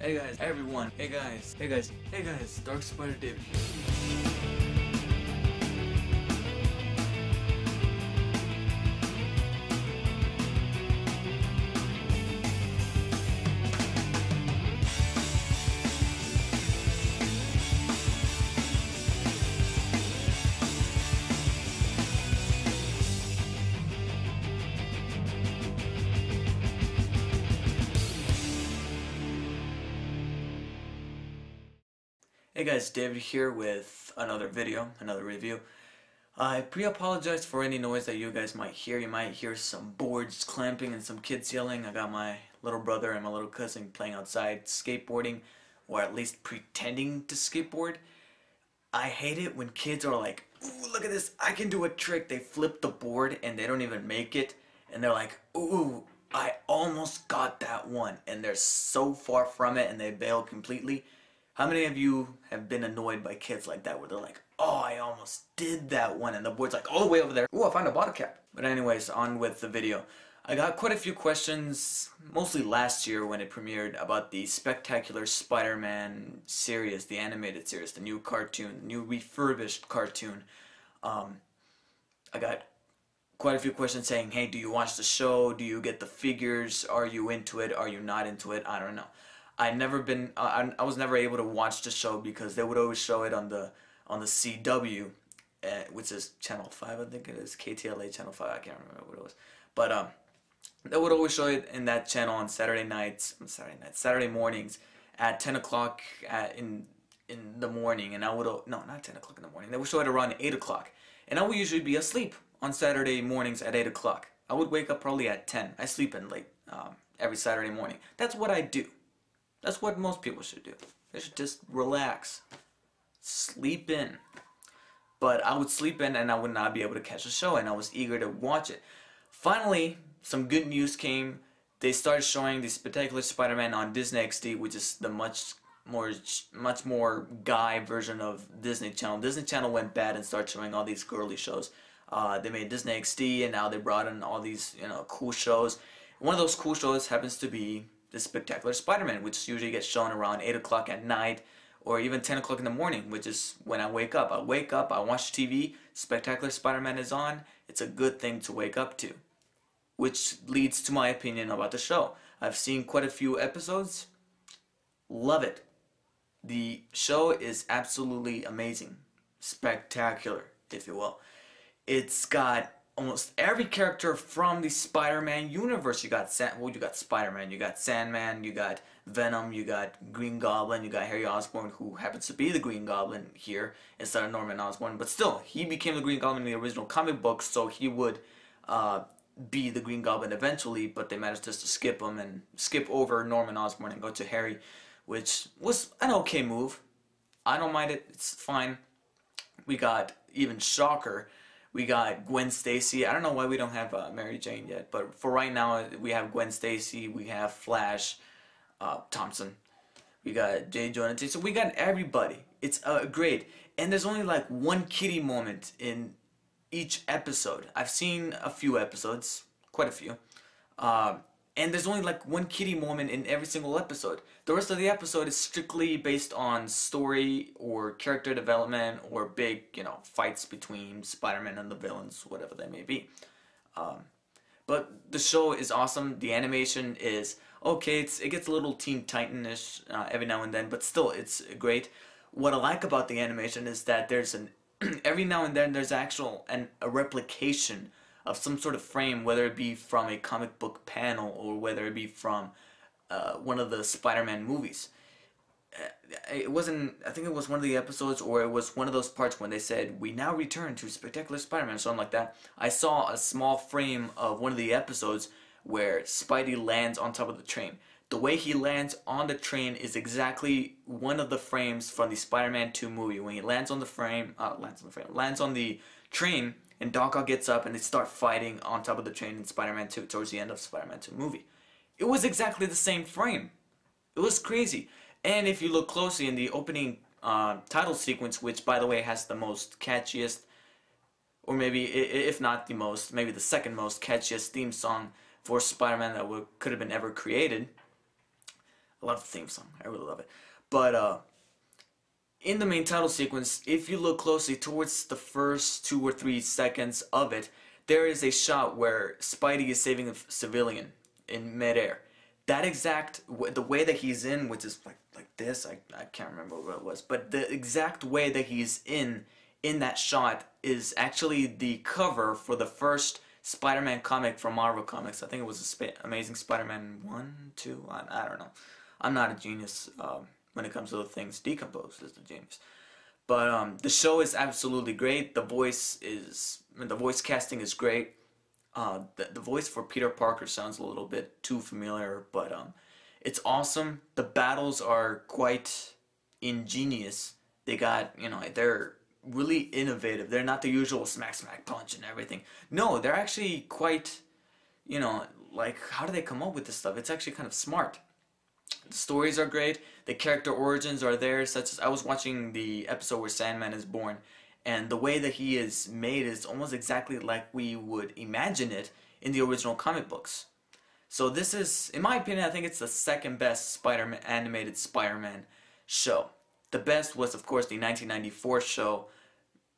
Hey guys, everyone. Hey guys, hey guys, hey guys, Dark Spider David. Hey guys, David here with another video, another review. I pre-apologize for any noise that you guys might hear. You might hear some boards clamping and some kids yelling. I got my little brother and my little cousin playing outside skateboarding, or at least pretending to skateboard. I hate it when kids are like, ooh, look at this, I can do a trick. They flip the board and they don't even make it. And they're like, ooh, I almost got that one. And they're so far from it and they bail completely. How many of you have been annoyed by kids like that where they're like, oh, I almost did that one, and the board's like all the way over there. Ooh, I found a bottle cap. But anyways, on with the video. I got quite a few questions, mostly last year when it premiered, about the Spectacular Spider-Man series, the animated series, the new cartoon, the new refurbished cartoon. I got quite a few questions saying, hey, do you watch the show? Do you get the figures? Are you into it? Are you not into it? I don't know. I was never able to watch the show because they would always show it on the CW, which is Channel 5, I think it is, KTLA Channel 5, I can't remember what it was. But they would always show it in that channel on Saturday mornings at 10 o'clock in the morning, and I would, no, not 10 o'clock in the morning, they would show it around 8 o'clock, and I would usually be asleep on Saturday mornings at 8 o'clock. I would wake up probably at 10. I sleep in late every Saturday morning. That's what I do. That's what most people should do. They should just relax. Sleep in. But I would sleep in and I would not be able to catch the show, and I was eager to watch it. Finally, some good news came. They started showing the Spectacular Spider-Man on Disney XD, which is the much more guy version of Disney Channel. Disney Channel went bad and started showing all these girly shows. They made Disney XD, and now they brought in all these, cool shows. One of those cool shows happens to be the Spectacular Spider-Man, which usually gets shown around 8 o'clock at night or even 10 o'clock in the morning, which is when I wake up. I wake up, I watch TV, Spectacular Spider-Man is on. It's a good thing to wake up to, which leads to my opinion about the show. I've seen quite a few episodes. Love it. The show is absolutely amazing. Spectacular, if you will. It's got almost every character from the Spider-Man universe. You got Spider-Man, you got Sandman, you got Venom, you got Green Goblin, you got Harry Osborn, who happens to be the Green Goblin here instead of Norman Osborn. But still, he became the Green Goblin in the original comic book, so he would be the Green Goblin eventually, but they managed just to skip him and skip over Norman Osborn and go to Harry, which was an okay move. I don't mind it, it's fine. We got even Shocker. We got Gwen Stacy. I don't know why we don't have Mary Jane yet, but for right now we have Gwen Stacy, we have Flash Thompson, we got J. Jonah. So we got everybody. It's great, and there's only like one kitty moment in each episode. I've seen a few episodes, quite a few, and there's only like one kitty moment in every single episode. The rest of the episode is strictly based on story or character development or big, fights between Spider-Man and the villains, whatever they may be. But the show is awesome. The animation is okay. It gets a little Teen Titan-ish every now and then, but still, it's great. What I like about the animation is that there's every now and then there's a replication of some sort of frame, whether it be from a comic book panel or whether it be from one of the Spider-Man movies. It wasn't, I think it was one of the episodes, or it was one of those parts when they said, we now return to Spectacular Spider-Man, or something like that. I saw a small frame of one of the episodes where Spidey lands on top of the train. The way he lands on the train is exactly one of the frames from the Spider-Man 2 movie. When he lands on the train, and Doc Ock gets up and they start fighting on top of the train in Spider-Man 2, towards the end of Spider-Man 2 movie. It was exactly the same frame. It was crazy. And if you look closely in the opening title sequence, which by the way has the most catchiest, or maybe if not the most, maybe the second most catchiest theme song for Spider-Man that could have been ever created, I love the theme song. I really love it. But in the main title sequence, if you look closely towards the first 2 or 3 seconds of it, there is a shot where Spidey is saving a civilian in midair. That exact the way that he's in, which is like this. I can't remember what it was, but the exact way that he's in that shot is actually the cover for the first Spider-Man comic from Marvel Comics. I think it was Amazing Spider-Man 1, 2. I don't know. I'm not a genius when it comes to the things. Decomposed is the genius. But the show is absolutely great. The voice casting is great. The voice for Peter Parker sounds a little bit too familiar, but it's awesome. The battles are quite ingenious. They got, they're really innovative. They're not the usual smack smack punch and everything. No, they're actually quite, like, how do they come up with this stuff? It's actually kind of smart. The stories are great. The character origins are there, such as I was watching the episode where Sandman is born, and the way that he is made is almost exactly like we would imagine it in the original comic books. So this is, in my opinion, I think it's the second best animated Spider-Man show. The best was, of course, the 1994 show.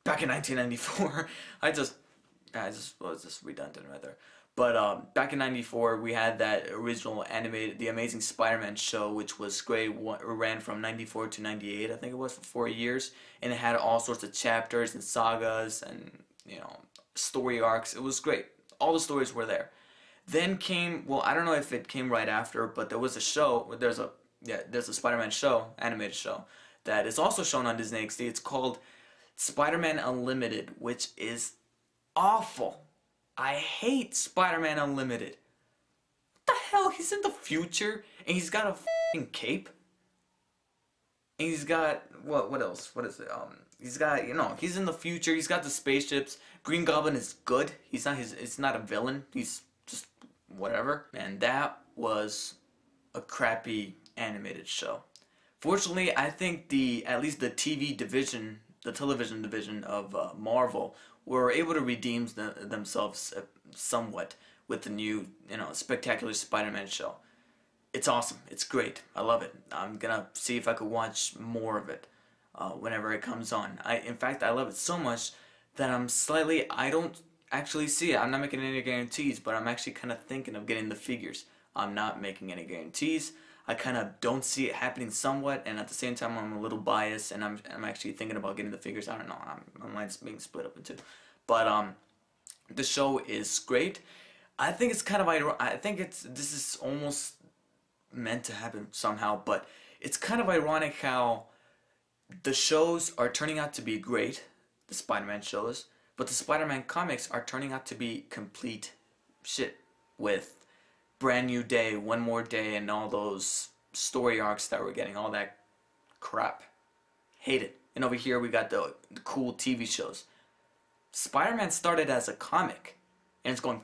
Back in 1994, I was just redundant right there. But back in '94, we had that original animated, The Amazing Spider-Man show, which was great. It ran from '94 to '98, I think it was, for 4 years, and it had all sorts of chapters and sagas and story arcs. It was great. All the stories were there. Then came, well, I don't know if it came right after, but there was a show. There's a Spider-Man show, animated show, that is also shown on Disney XD. It's called Spider-Man Unlimited, which is awful. I hate Spider-Man Unlimited. What the hell? He's in the future and he's got a f***ing cape. And he's got what else? What is it? He's got, he's in the future. He's got the spaceships. Green Goblin is good. It's not a villain. He's just whatever. And that was a crappy animated show. Fortunately, I think at least the TV division, the television division of Marvel, were able to redeem themselves somewhat with the new, Spectacular Spider-Man show. It's awesome. It's great. I love it. I'm gonna see if I could watch more of it whenever it comes on. In fact, I love it so much that I don't actually see it. I'm not making any guarantees, but I'm actually kind of thinking of getting the figures. I'm not making any guarantees. I kind of don't see it happening somewhat, and at the same time I'm a little biased, and I'm actually thinking about getting the figures. I don't know, my mind's being split up in two. But the show is great. I think it's kind of I think this is almost meant to happen somehow, but it's kind of ironic how the shows are turning out to be great, the Spider-Man shows, but the Spider-Man comics are turning out to be complete shit with Brand New Day, One More Day, and all those story arcs that we're getting, all that crap. Hate it. And over here we got the cool TV shows. Spider-Man started as a comic, and it's going,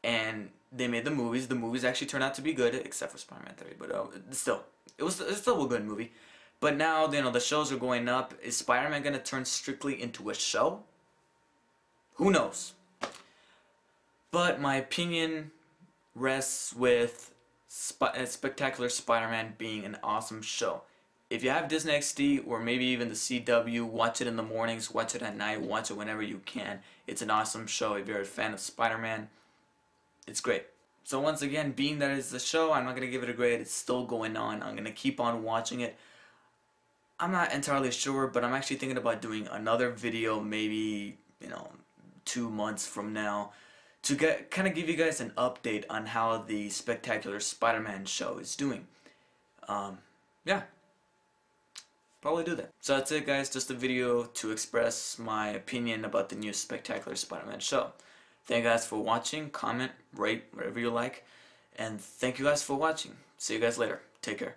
and they made the movies. The movies actually turned out to be good, except for Spider-Man 3, but it's still a good movie. But now, the shows are going up. Is Spider-Man going to turn strictly into a show? Who knows? But my opinion rests with Spectacular Spider-Man being an awesome show. If you have Disney XD or maybe even the CW, watch it in the mornings, watch it at night, watch it whenever you can. It's an awesome show. If you're a fan of Spider-Man, it's great. So once again, being that it's a show, I'm not going to give it a grade. It's still going on. I'm going to keep on watching it. I'm not entirely sure, but I'm actually thinking about doing another video maybe, 2 months from now, to kind of give you guys an update on how the Spectacular Spider-Man show is doing. Yeah, probably do that. So that's it, guys. Just a video to express my opinion about the new Spectacular Spider-Man show. Thank you guys for watching. Comment, rate, whatever you like. And thank you guys for watching. See you guys later. Take care.